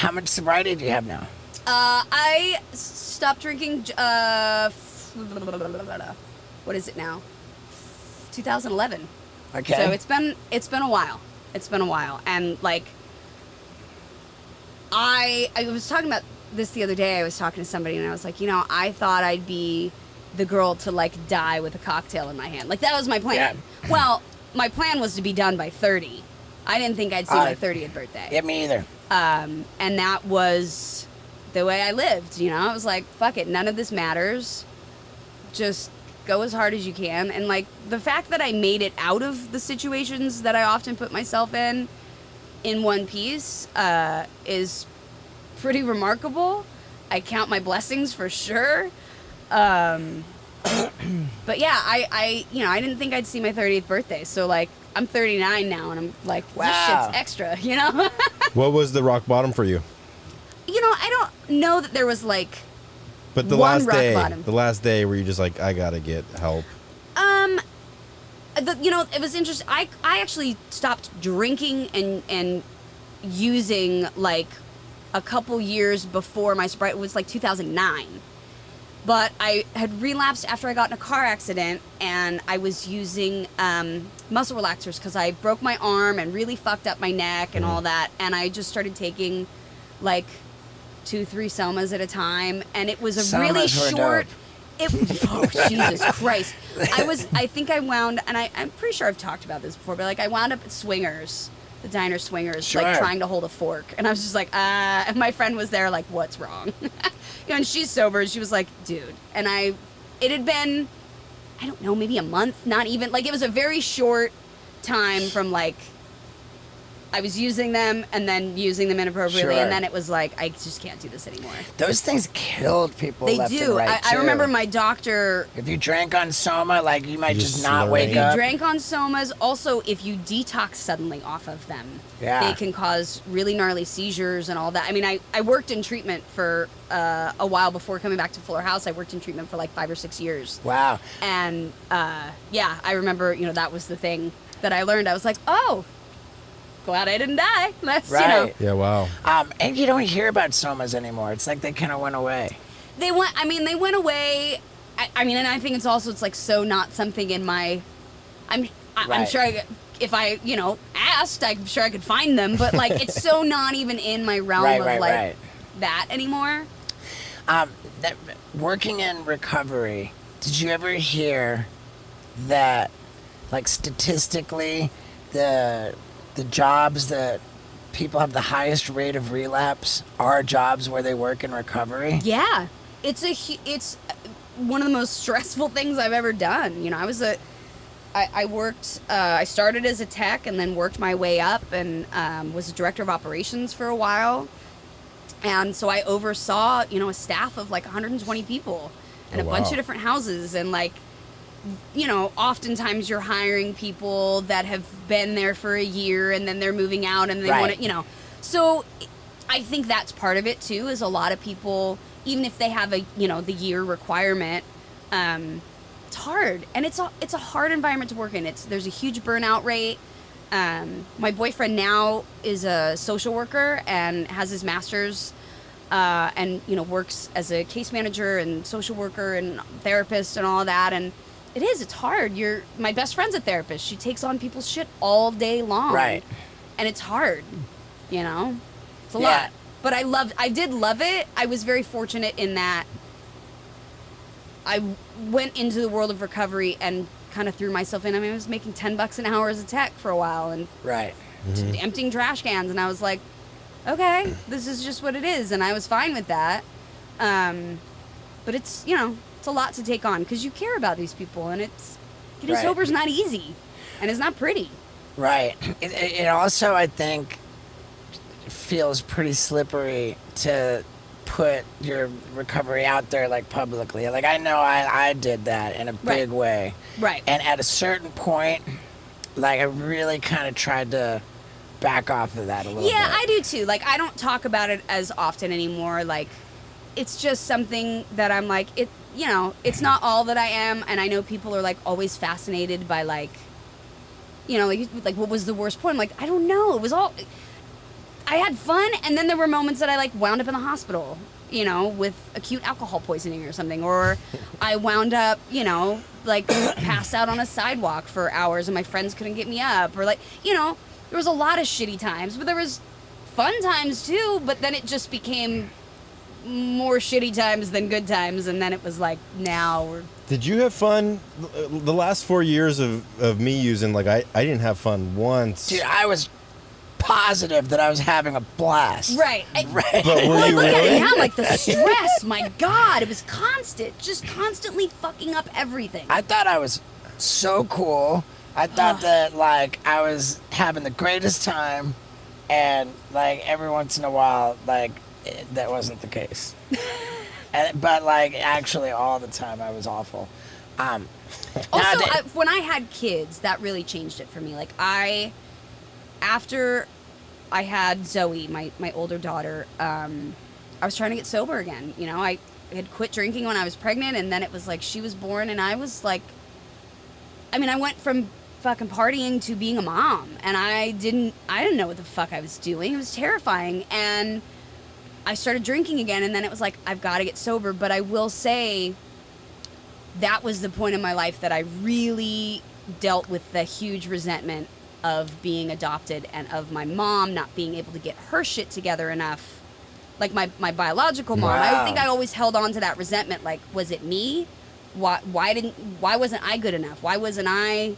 how much sobriety do you have now? I stopped drinking, what is it now? 2011. Okay. So it's been a while. It's been a while. And, like, I was talking about this the other day. I was talking to somebody, and I was like, you know, I thought I'd be the girl to, like, die with a cocktail in my hand. Like, that was my plan. Yeah. Well, my plan was to be done by 30. I didn't think I'd see my 30th birthday. Yeah, me either. And that was the way I lived, you know? I was like, fuck it, none of this matters. Just go as hard as you can. And, like, the fact that I made it out of the situations that I often put myself in one piece, is pretty remarkable. I count my blessings for sure. But yeah, I didn't think I'd see my 30th birthday. So, like, I'm 39 now, and I'm like, wow. This shit's extra, you know? What was the rock bottom for you? You know, I don't know that there was, like, but the one last rock day, bottom. the last day where you just like, I gotta get help. You know, it was interesting. I actually stopped drinking and using, like, a couple years before my sobriety. It was like 2009. But I had relapsed after I got in a car accident, and I was using muscle relaxers because I broke my arm and really fucked up my neck and all that. And I just started taking, like, 2-3 somas at a time, and it was a really short. Oh, Jesus Christ! I think I wound, and I'm pretty sure I've talked about this before, but, like, I wound up at Swingers, the diner Swingers, sure. like, trying to hold a fork, and I was just like, and my friend was there, like, what's wrong? You know, and she's sober, and she was like, dude, and it had been, I don't know, maybe a month, not even, like, it was a very short time from, like, I was using them and then using them inappropriately, sure. and then it was like, I just can't do this anymore. Those things killed people. They left do. And right, I remember my doctor. If you drank on Soma, like, you might just not slurring. wake If you up. drank on somas, also if you detox suddenly off of them, Yeah. they can cause really gnarly seizures and all that. I mean, I worked in treatment for a while before coming back to Fuller House. I worked in treatment for like 5 or 6 years. Wow. And yeah, I remember, you know, that was the thing that I learned. I was like, oh, glad I didn't die. That's, you know. Right. Yeah, wow. And you don't hear about Somas anymore. It's like they kind of went away. They went away. I mean, and I think it's like so not something in my. I'm Right. sure if I, you know, asked, I'm sure I could find them, but, like, it's so not even in my realm of like that anymore. Working in recovery, did you ever hear that, like, statistically, the jobs that people have the highest rate of relapse are jobs where they work in recovery? Yeah, it's one of the most stressful things I've ever done. You know, I worked. I started as a tech and then worked my way up and was a director of operations for a while. And so I oversaw, you know, a staff of like 120 people and a bunch of different houses, and, like, you know, oftentimes you're hiring people that have been there for a year and then they're moving out and they want to, you know. So I think that's part of it too, is a lot of people, even if they have the year requirement, it's hard. And it's a hard environment to work in. There's a huge burnout rate. My boyfriend now is a social worker and has his master's, and, you know, works as a case manager and social worker and therapist and all of that. And it's hard. My best friend's a therapist. She takes on people's shit all day long. Right. And it's hard, you know? It's a lot. But I did love it. I was very fortunate in that I went into the world of recovery and kind of threw myself in. I mean, I was making $10 an hour as a tech for a while and emptying trash cans, and I was like, okay, this is just what it is, and I was fine with that. But it's, you know, it's a lot to take on because you care about these people, and it's getting sober's not easy, and it's not pretty. Right. It also, I think, feels pretty slippery to put your recovery out there, like, publicly. Like, I know I did that in a big way. Right. And at a certain point, like, I really kind of tried to back off of that a little bit. Yeah, I do too. Like, I don't talk about it as often anymore. Like, it's just something that I'm like, you know, it's not all that I am, and I know people are, like, always fascinated by, like, you know, like what was the worst point? I'm like, I don't know. It was all... I had fun, and then there were moments that I like wound up in the hospital, you know, with acute alcohol poisoning or something, or I wound up, you know, like passed out on a sidewalk for hours and my friends couldn't get me up, or like, you know, there was a lot of shitty times, but there was fun times too, but then it just became more shitty times than good times, and then it was like, now we're... Did you have fun? The last 4 years of me using, like, I didn't have fun once. Dude, I was positive that I was having a blast. Right. Right. But were you Look at it really? now, like the stress, my God, it was constant, just constantly fucking up everything. I thought I was so cool. I thought that, like, I was having the greatest time, and, like, every once in a while, like, that wasn't the case. But, like, actually all the time I was awful. Also, when I had kids, that really changed it for me. Like, after I had Zoe, my older daughter, I was trying to get sober again. You know, I had quit drinking when I was pregnant, and then it was like she was born, and I was like, I mean, I went from fucking partying to being a mom, and I didn't know what the fuck I was doing. It was terrifying, and I started drinking again, and then it was like, I've got to get sober. But I will say that was the point in my life that I really dealt with the huge resentment of being adopted and of my mom not being able to get her shit together enough. Like my biological mom. Wow. I think I always held on to that resentment. Like, was it me? Why wasn't I good enough? Why wasn't I,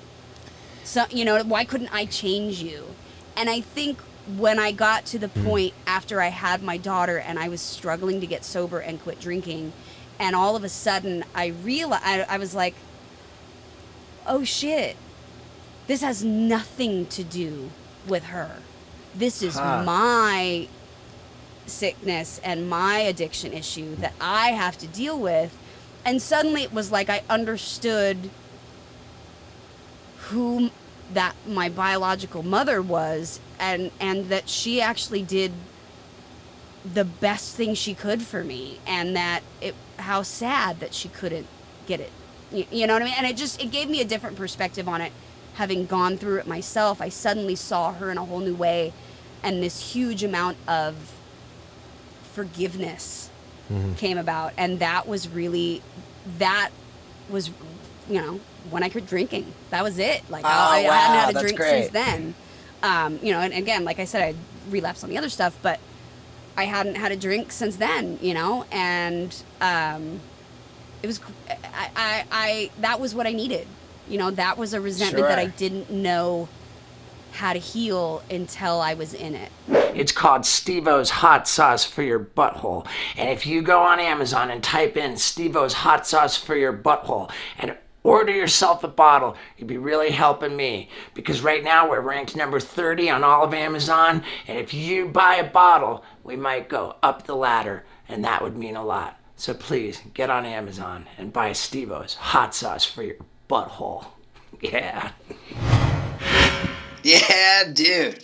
why couldn't I change you? And I think when I got to the point after I had my daughter and I was struggling to get sober and quit drinking, and all of a sudden I realized, I was like, oh shit, this has nothing to do with her. This is my sickness and my addiction issue that I have to deal with. And suddenly it was like I understood who that my biological mother was, and that she actually did the best thing she could for me, and that how sad that she couldn't get it. You know what I mean? And it gave me a different perspective on it. Having gone through it myself, I suddenly saw her in a whole new way, and this huge amount of forgiveness came about. And that was, when I quit drinking. That was it. Like, I hadn't had a drink since then. And again, like I said, I relapsed on the other stuff, but I hadn't had a drink since then, and it was, that was what I needed. That was a resentment that I didn't know how to heal until I was in it. It's called Steve-O's Hot Sauce for Your Butthole. And if you go on Amazon and type in Steve-O's Hot Sauce for Your Butthole and order yourself a bottle, you'd be really helping me. Because right now we're ranked number 30 on all of Amazon. And if you buy a bottle, we might go up the ladder. And that would mean a lot. So please get on Amazon and buy Steve-O's Hot Sauce for Your Butthole. Yeah. Yeah, dude.